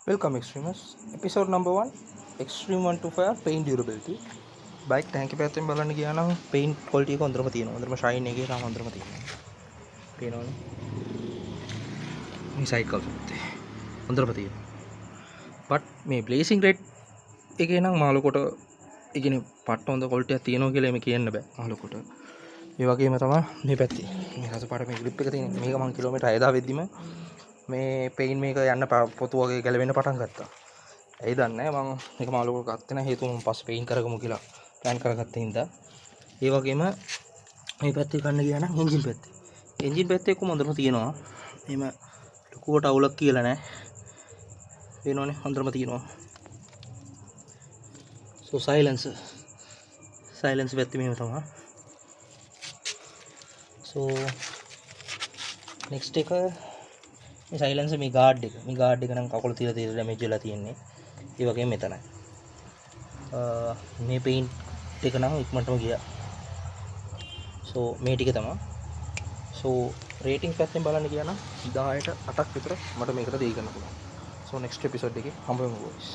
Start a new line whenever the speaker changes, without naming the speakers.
Welcome Extremers. Episode number 1 Extreme 125 paint durability. Bike ටැංකිය පැත්තෙන් බලන්න ගියා නම් paint quality එක හොඳටම තියෙනවා. හොඳටම shine එකේ තාම හොඳටම තියෙනවා. පේනවනේ. මේ side කවුස් පැත්තේ. හොඳටම තියෙනවා. but මේ blazing red එකේ නම් මාළුකොට ඒ කියන්නේ පට්ට හොඳ quality එකක් තියෙනවා කියලා එමේ කියන්න බෑ මාළුකොට. ඒ වගේම තමයි මේ පැත්තේ. මේ රසපාට මේ grip එක තියෙන මේක මම කිලෝමීටර් 6000 වෙද්දිම මේ පෙයින් මේක යන්න පොතු වගේ ගැලවෙන්න පටන් ගත්තා. ඇයි දන්නේ නැහැ මම මේක මාළුවකට ගත්තේ නැහැ හේතුව මම පස්සේ පෙයින් කරගමු කියලා ප්ලෑන් කරගත්ත හින්දා. ඒ වගේම මේ පැත්තේ ගන්න ගියා නම් එන්ජින් පැත්තේ. එන්ජින් පැත්තේ කොහොම හොඳටම තියෙනවා. එහෙම ලකුවට අවුලක් කියලා නැහැ. පේනවනේ හොඳටම තියෙනවා. so silence පැත්තේ මෙහෙම තමයි. so next එක මේ සයිලන්සර් මේ ගාඩ් එක නම් කකුල තියලා ඩැමේජ් වෙලා තියෙන්නේ. ඒ වගේම මෙතනයි. මේ පේන්ට් එක නම් ඉක්මනටම ගියා. සෝ මේ ටික තමයි. සෝ රේටින්ග් පැත්තෙන් බලන්න ගියා නම් 10ට 8ක් විතර මට මේකට දෙයි ගන්න පුළුවන්. සෝ නෙක්ස්ට් එපිසෝඩ් එකේ හම්බ වෙමු boys.